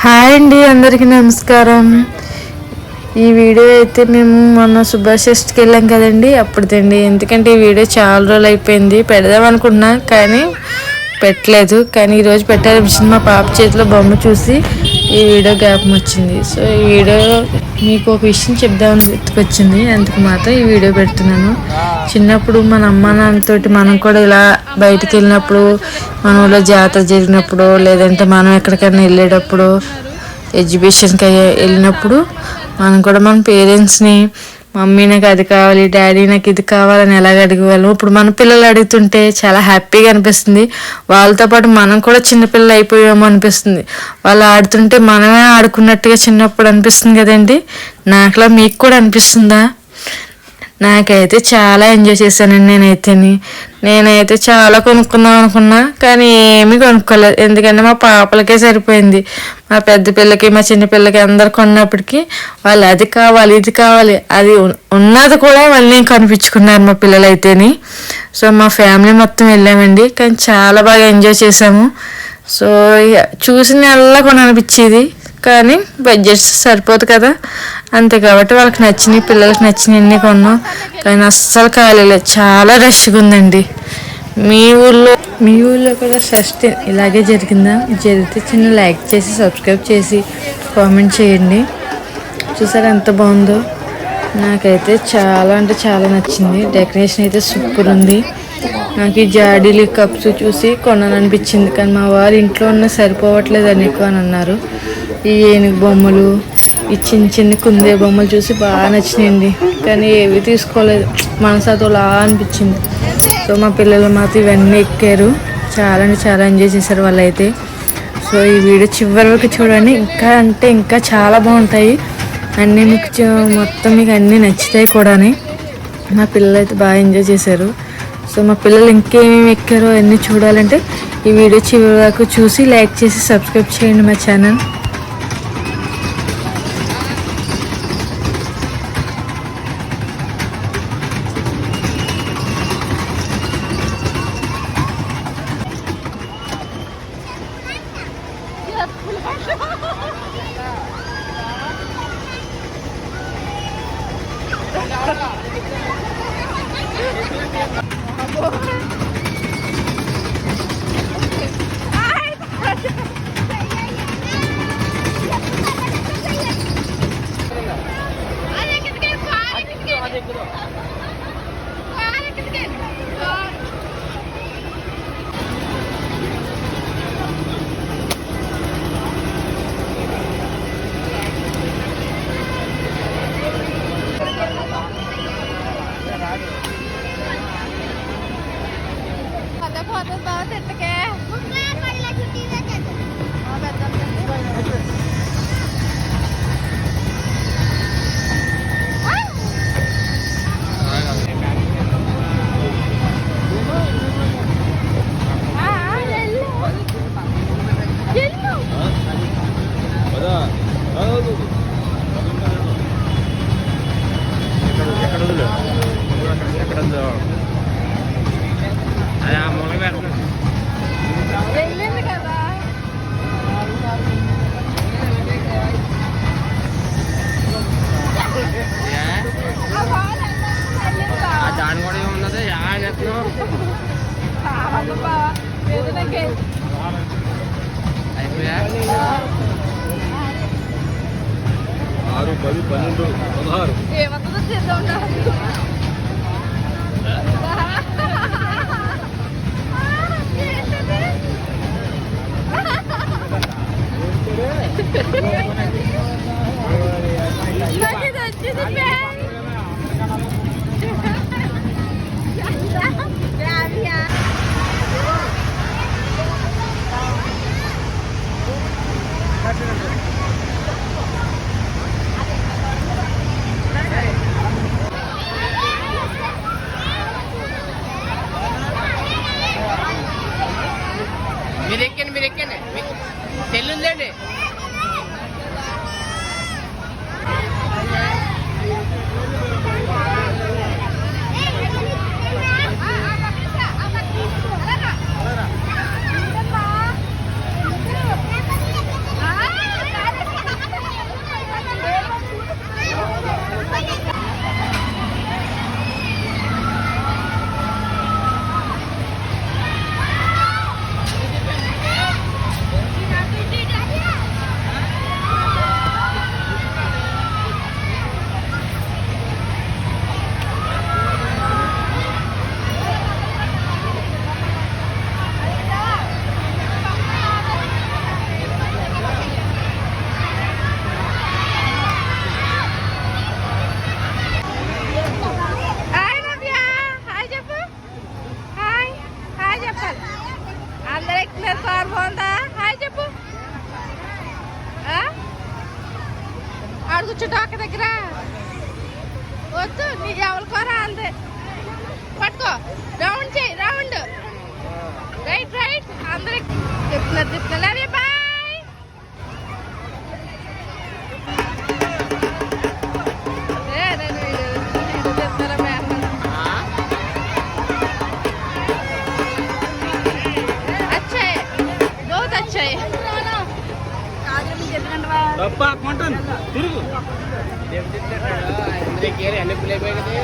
Hi అండి, అందరికీ నమస్కారం. ఈ వీడియో అయితే మేము మొన్న సుభాష్ షష్ఠికి వెళ్ళాం కదండి, అప్పుడుదండి. ఎందుకంటే ఈ వీడియో చాలా రోజులు అయిపోయింది, పెడదాం అనుకున్నా కానీ పెట్టలేదు. కానీ ఈరోజు పెట్టాలనిపించింది. మా పాప చేతిలో బొమ్మ చూసి ఈ వీడియో జ్ఞాపకం వచ్చింది. సో ఈ వీడియో మీకు ఒక విషయం చెప్దామని గుర్తుకొచ్చింది, అందుకు మాత్రం ఈ వీడియో పెడుతున్నాను. చిన్నప్పుడు మన అమ్మ నాన్నతోటి మనం కూడా ఇలా బయటికి వెళ్ళినప్పుడు, మన ఊళ్ళో జాతర జరిగినప్పుడు, లేదంటే మనం ఎక్కడికైనా వెళ్ళేటప్పుడు, ఎగ్జిబిషన్కి వెళ్ళినప్పుడు మనం కూడా మన పేరెంట్స్ని మమ్మీ నాకు అది కావాలి, డాడీ నాకు ఇది కావాలని ఎలాగ అడిగేవాళ్ళం. ఇప్పుడు మన పిల్లలు అడుగుతుంటే చాలా హ్యాపీగా అనిపిస్తుంది. వాళ్ళతో పాటు మనం కూడా చిన్నపిల్లలు అయిపోయామో అనిపిస్తుంది. వాళ్ళు ఆడుతుంటే మనమే ఆడుకున్నట్టుగా చిన్నప్పుడు అనిపిస్తుంది కదండి. నాకులా మీకు కూడా అనిపిస్తుందా? నాకైతే చాలా ఎంజాయ్ చేశానండి. నేనైతే చాలా కొనుక్కుందాం అనుకున్నా, కానీ ఏమీ కొనుక్కోలేదు. ఎందుకంటే మా పాపలకే సరిపోయింది. మా పెద్ద పిల్లకి, మా చిన్న పిల్లకి అందరు కొన్నప్పటికీ వాళ్ళు అది కావాలి, ఇది కావాలి, అది ఉన్నది కూడా మళ్ళీ కనిపించుకున్నారు మా పిల్లలైతేని. సో మా ఫ్యామిలీ మొత్తం వెళ్ళామండి, కానీ చాలా బాగా ఎంజాయ్ చేసాము. సో చూసిన అలా కొనాలనిపించేది, కానీ బడ్జెట్ సరిపోదు కదా, అంతే. కాబట్టి వాళ్ళకి నచ్చినాయి, పిల్లలకి నచ్చినవి కొన్నాం. కానీ అస్సలు కాలేదు, చాలా రష్గా ఉందండి. మీ ఊళ్ళో కూడా షష్ఠి ఇలాగే జరిగిందా? జరిగితే చిన్న లైక్ చేసి, సబ్స్క్రైబ్ చేసి, కామెంట్ చేయండి. చూసారా ఎంత బాగుందో? నాకైతే చాలా అంటే చాలా నచ్చింది. డెకరేషన్ అయితే సూపర్ ఉంది. నాకు ఈ జాడీలు, కప్స్ చూసి కొనాలనిపించింది, కానీ మా వారు ఇంట్లో ఉన్న సరిపోవట్లేదు అని ఎక్కువ అని అన్నారు. ఈ ఏనుగు బొమ్మలు, ఈ చిన్న చిన్న కుందే బొమ్మలు చూసి బాగా నచ్చినాయండి, కానీ ఏవి తీసుకోలేదు. మనసు అదోలా అనిపించింది. సో మా పిల్లలు మాత్రం ఇవన్నీ ఎక్కారు, చాలా అంటే చాలా ఎంజాయ్ చేశారు వాళ్ళైతే. సో ఈ వీడియో చివరి వరకు చూడండి, ఇంకా అంటే ఇంకా చాలా బాగుంటాయి అన్నీ. మీకు మొత్తం మీకు అన్నీ నచ్చుతాయి కూడా. మా పిల్లలు అయితే బాగా ఎంజాయ్ చేశారు. సో మా పిల్లలు ఇంకేమేమి ఎక్కారో అన్నీ చూడాలంటే ఈ వీడియో చివరి వరకు చూసి లైక్ చేసి సబ్స్క్రైబ్ చేయండి మా ఛానల్. దాని కూడా ఏమున్నది అయిపోయా 6, 10, 12, 16 ఏమంతా చేద్దాం. మీరు ఎక్కండి సెల్ ఉందండి. కాదు కూర్చుంటా ఒక దగ్గర వద్దు నీకు ఎవరికో రాలదే పట్టుకో రౌండ్ చేయి రౌండ్ రైట్ రైట్ అందరికి చెప్తున్నారు బాయ్ తిరుగు అన్ని పుల్ అయిపోయి కదా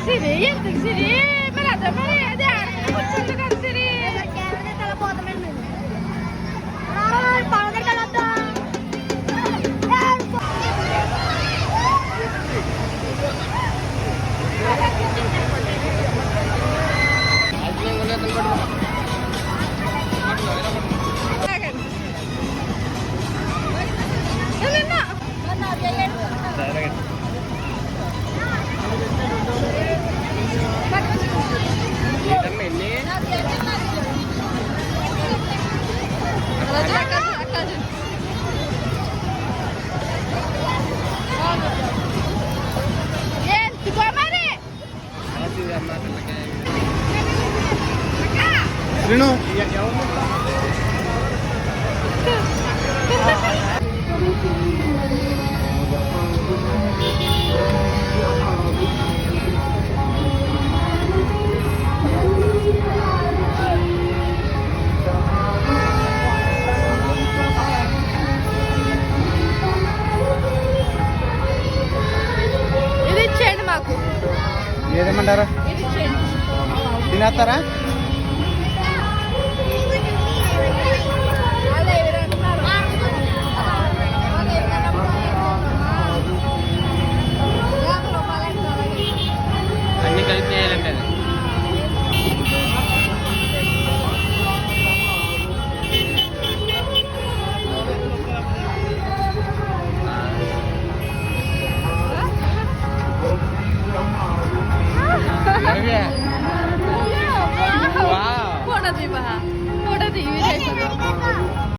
Siri, ఎందుకు సిరి మరి అదమ్మని అదే కూర్చుంది కదా సిరి శ్రీను ఇది ఇచ్చేయండి మాకు ఏదేమంటారా ఇది ఇచ్చేయండి తినేస్తారా అన్ని కలిపి చేయాలంటే Wow.